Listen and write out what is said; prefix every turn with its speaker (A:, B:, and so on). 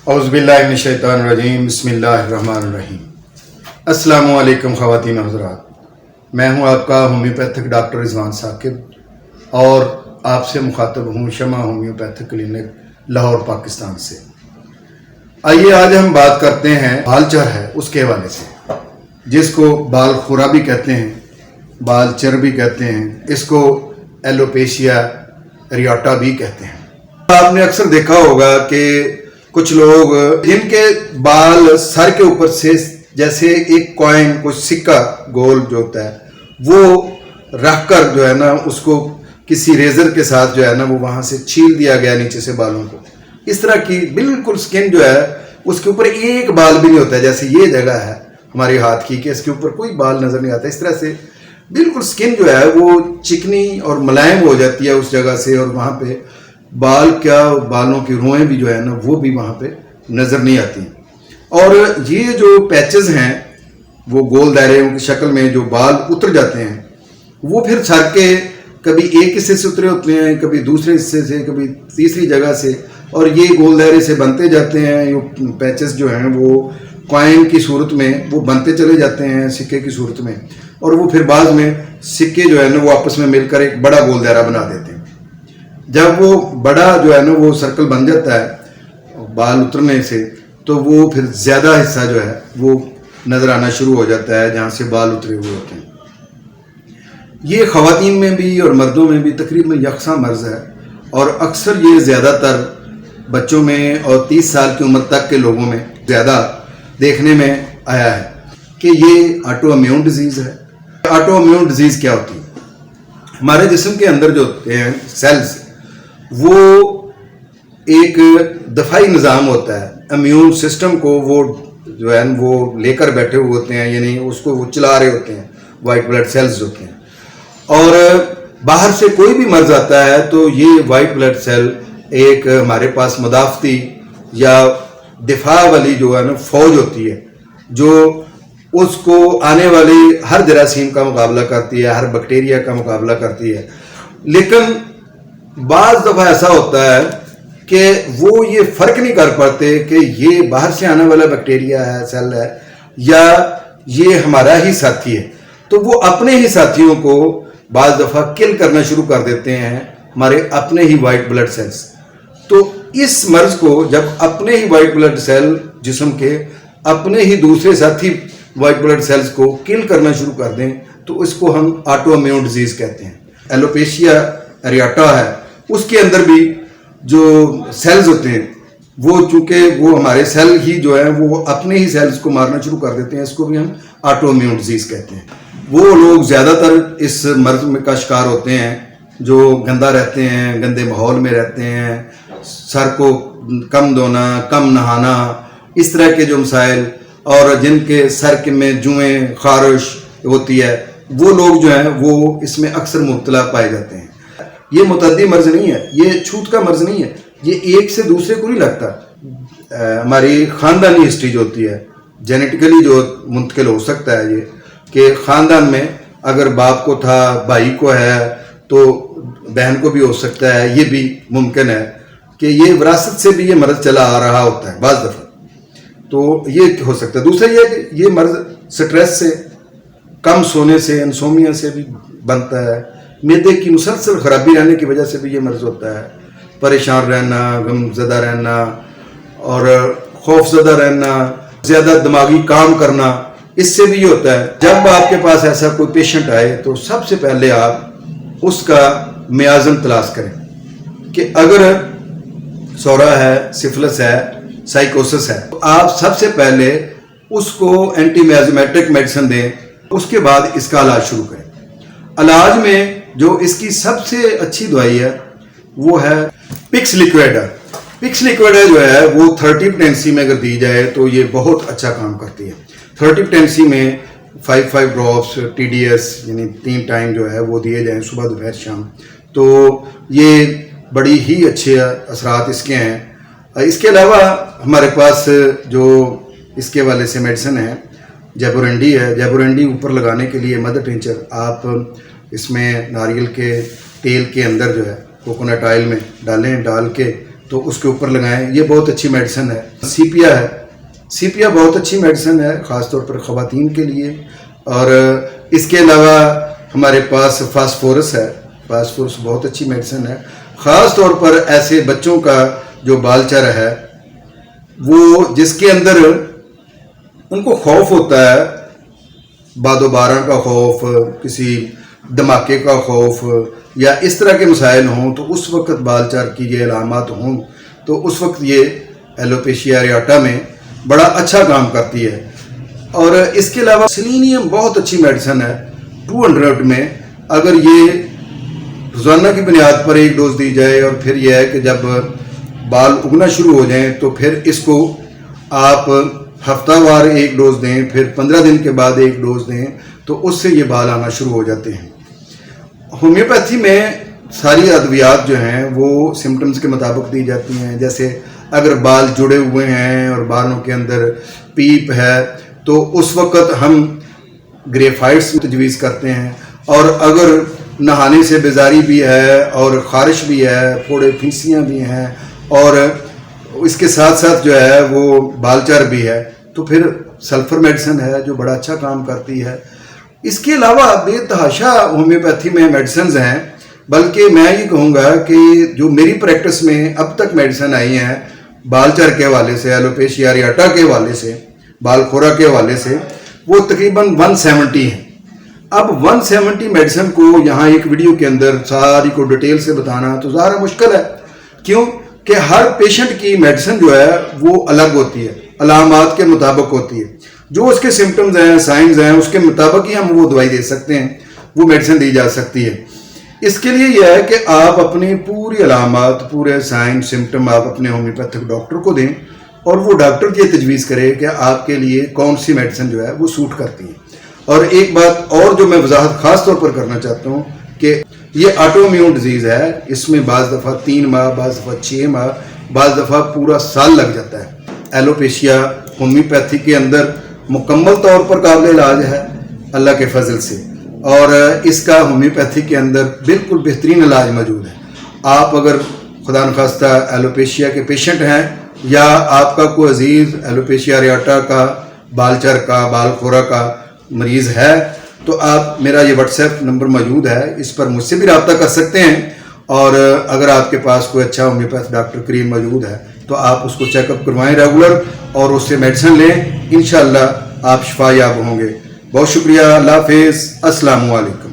A: औज़ुबिल्लाहिमिनश्शैतानिर्रजीम बिस्मिल्लाहिर्रहमानिर्रहीम। अस्सलामु अलैकुम ख़वातीन हज़रात, मैं हूं आपका होम्योपैथिक डॉक्टर रिजवान साकिब और आपसे मुखातब हूं शमा होम्योपैथिक क्लिनिक लाहौर पाकिस्तान से। आइए आज हम बात करते हैं बालचर है उसके हवाले से, जिसको बाल खुरा भी कहते हैं, बालचर भी कहते हैं, इसको एलोपेशिया एरियाटा भी कहते हैं। आपने अक्सर देखा होगा कि कुछ लोग जिनके बाल सर के ऊपर से जैसे एक कॉइन कुछ सिक्का गोल जो होता है वो रख कर जो है ना उसको किसी रेजर के साथ जो है ना वो वहां से छील दिया गया नीचे से बालों को, इस तरह की बिल्कुल स्किन जो है उसके ऊपर एक बाल भी नहीं होता है। जैसे ये जगह है हमारे हाथ की कि इसके ऊपर कोई बाल नजर नहीं आता, इस तरह से बिल्कुल स्किन जो है वो चिकनी और मुलायम हो जाती है उस जगह से, और वहां पे बाल क्या बालों की रोएं भी जो है ना वो भी वहां पे नजर नहीं आती। और ये जो पैचेस हैं वो गोल दायरे की शक्ल में जो बाल उतर जाते हैं वो फिर सर के कभी एक हिस्से से उतरे होते हैं, कभी दूसरे हिस्से से, कभी तीसरी जगह से, और ये गोल दायरे से बनते जाते हैं। ये पैचेस जो हैं वो कॉइन की सूरत में वो बनते चले जाते हैं सिक्के की सूरत में, और वो फिर बाद में सिक्के जो है ना वो आपस में मिलकर एक बड़ा गोल दायरा बना देते हैं। जब वो बड़ा जो है ना वो सर्कल बन जाता है बाल उतरने से, तो वो फिर ज़्यादा हिस्सा जो है वो नज़र आना शुरू हो जाता है जहाँ से बाल उतरे हुए होते हैं। ये ख़वातीन में भी और मर्दों में भी तकरीबन यकसा मर्ज़ है, और अक्सर ये ज़्यादातर बच्चों में और 30 साल की उम्र तक के लोगों में ज़्यादा देखने में आया है कि ये ऑटो इम्यून डिजीज़ है। ऑटो इम्यून डिजीज़ क्या होती है? हमारे जिस्म के अंदर जो होते हैं सेल्स वो एक दफाई निज़ाम होता है, इम्यून सिस्टम को वो जो है वो लेकर बैठे हुए होते हैं, यानी उसको वो चला रहे होते हैं, वाइट ब्लड सेल्स होते हैं। और बाहर से कोई भी मर्ज आता है तो ये वाइट ब्लड सेल एक हमारे पास मुदाफ़ती या दिफा वाली जो है ना फौज होती है, जो उसको आने वाली हर जरासीम का मुकाबला करती है, हर बैक्टीरिया का मुकाबला करती है। लेकिन बाज़ दफ़ा ऐसा होता है कि वो ये फ़र्क नहीं कर पाते कि ये बाहर से आने वाला बैक्टीरिया है, सेल है, या ये हमारा ही साथी है, तो वो अपने ही साथियों को बाज़ दफ़ा किल करना शुरू कर देते हैं, हमारे अपने ही वाइट ब्लड सेल्स। तो इस मर्ज़ को जब अपने ही वाइट ब्लड सेल जिस्म के अपने ही दूसरे साथी वाइट ब्लड सेल्स को किल करना शुरू कर दें तो इसको हम ऑटो इम्यून डिजीज़ कहते हैं। एलोपेशिया एरियाटा है, उसके अंदर भी जो सेल्स होते हैं वो चूंकि वो हमारे सेल ही जो है वो अपने ही सेल्स को मारना शुरू कर देते हैं, इसको भी हम ऑटो इम्यून डिजीज़ कहते हैं। वो लोग ज़्यादातर इस मर्ज में का शिकार होते हैं जो गंदा रहते हैं, गंदे माहौल में रहते हैं, सर को कम धोना, कम नहाना, इस तरह के जो मसाइल, और जिनके सर के में जुएँ खारिश होती है, वो लोग जो हैं वो इसमें अक्सर मुब्तला पाए जाते हैं। ये मुतद्दी मर्ज नहीं है, ये छूत का मर्ज नहीं है, ये एक से दूसरे को नहीं लगता। हमारी ख़ानदानी हिस्ट्री जो होती है, जेनेटिकली जो मुंतकिल हो सकता है, ये कि ख़ानदान में अगर बाप को था, भाई को है, तो बहन को भी हो सकता है। ये भी मुमकिन है कि ये विरासत से भी ये मर्ज चला आ रहा होता है बाज़ दफ़ा, तो ये हो सकता है। दूसरा ये कि ये मर्ज स्ट्रेस से, कम सोने से, इंसोमिया से भी बनता है, मैदे की मुसलसल खराबी रहने की वजह से भी ये मर्ज होता है, परेशान रहना, गमज़दा रहना और खौफज़दा रहना, ज़्यादा दिमागी काम करना, इससे भी ये होता है। जब आपके पास ऐसा कोई पेशेंट आए तो सबसे पहले आप उसका मियाज़न तलाश करें कि अगर सौरा है, सिफिलिस है, साइकोसिस है, तो आप सबसे पहले उसको एंटी मियाज़मेटिक मेडिसिन दें, उसके बाद इसका इलाज शुरू करें। इलाज में जो इसकी सबसे अच्छी दवाई है वो है पिक्स लिक्विड। पिक्स लिक्विड जो है वो 30 पोटेंसी में अगर दी जाए तो ये बहुत अच्छा काम करती है। 30 पोटेंसी में 5 ड्रॉप्स TDS यानी 3 टाइम जो है वो दिए जाएं, सुबह दोपहर शाम, तो ये बड़ी ही अच्छे असरात इसके हैं। इसके अलावा हमारे पास जो इसके वाले से मेडिसिन है जैबोरेंडी है। जैबोरेंडी ऊपर लगाने के लिए मदर टिंचर आप इसमें नारियल के तेल के अंदर जो है कोकोनट ऑयल में डालें, डाल के तो उसके ऊपर लगाएं। ये बहुत अच्छी मेडिसिन है। सीपिया है, सीपिया बहुत अच्छी मेडिसिन है ख़ास तौर पर ख़वातीन के लिए। और इसके अलावा हमारे पास फास्फोरस है। फास्फोरस बहुत अच्छी मेडिसिन है, ख़ास तौर पर ऐसे बच्चों का जो बालचर है, वो जिसके अंदर उनको खौफ होता है, बादोबारा का खौफ, किसी धमाके का खौफ या इस तरह के मसाइल हों, तो उस वक्त बालचार की ये अलामत हों तो उस वक्त ये एलोपेशिया एरियाटा में बड़ा अच्छा काम करती है। और इसके अलावा सेलेनियम बहुत अच्छी मेडिसिन है 200 में। अगर ये रोज़ाना की बुनियाद पर एक डोज दी जाए और फिर यह है कि जब बाल उगना शुरू हो जाएं तो फिर इसको आप हफ्तावार एक डोज दें, फिर 15 दिन के बाद एक डोज दें, तो उससे ये बाल आना शुरू हो जाते हैं। होम्योपैथी में सारी अद्वियात जो हैं वो सिम्टम्स के मुताबिक दी जाती हैं। जैसे अगर बाल जुड़े हुए हैं और बालों के अंदर पीप है तो उस वक्त हम ग्रेफाइट्स तजवीज़ करते हैं। और अगर नहाने से बेजारी भी है और ख़ारिश भी है, फोड़े फिंसियाँ भी हैं और इसके साथ साथ जो है वो बालचार भी है, तो फिर सल्फ़र मेडिसिन है जो बड़ा अच्छा काम करती है। इसके अलावा बेतहाशा होम्योपैथी में मेडिसिन हैं, बल्कि मैं ये कहूँगा कि जो मेरी प्रैक्टिस में अब तक मेडिसिन आई हैं बालचार के हवाले से, एलोपेशिया एरियाटा के हवाले से, बाल खोरा के हवाले से, वो तकरीबन 170 हैं। अब 170 मेडिसिन को यहाँ एक वीडियो के अंदर सारी को डिटेल से बताना तो ज़्यादा मुश्किल है। क्यों कि हर पेशेंट की मेडिसिन जो है वो अलग होती है, अलामात के मुताबिक होती है। जो उसके सिम्टम्स हैं, साइंस हैं, उसके मुताबिक ही हम वो दवाई दे सकते हैं, वो मेडिसिन दी जा सकती है। इसके लिए यह है कि आप अपनी पूरी अलामात, पूरे साइन सिम्टम आप अपने होम्योपैथिक डॉक्टर को दें और वो डॉक्टर ये तजवीज़ करे कि आपके लिए कौन सी मेडिसिन जो है वो सूट करती है। और एक बात और जो मैं वजाहत ख़ास तौर पर करना चाहता हूँ कि ये ऑटोइम्यून डिजीज़ है। इसमें बाज़ दफ़ा 3 माह, बाज़ दफ़ा 6 माह, बाज़ दफ़ा पूरा साल लग जाता है। एलोपेशिया होम्योपैथी के अंदर मुकम्मल तौर पर काबिल इलाज है अल्लाह के फजल से, और इसका होम्योपैथी के अंदर बिल्कुल बेहतरीन इलाज मौजूद है। आप अगर खुदा न खास्ता एलोपेशिया के पेशेंट हैं या आपका कोई अजीज़ एलोपेशिया एरियाटा का, बालचर का, बाल खोरा का मरीज़ है, तो आप, मेरा ये व्हाट्सएप नंबर मौजूद है, इस पर मुझसे भी रब्ता कर सकते हैं। और अगर आपके पास कोई अच्छा होम्योपैथ डॉक्टर करीब मौजूद है तो आप उसको चेकअप करवाएं रेगुलर और उससे मेडिसिन लें। इंशाअल्लाह आप शिफा याब होंगे। बहुत शुक्रिया। अल्लाह हाफिज़। अस्सलामु अलैकुम।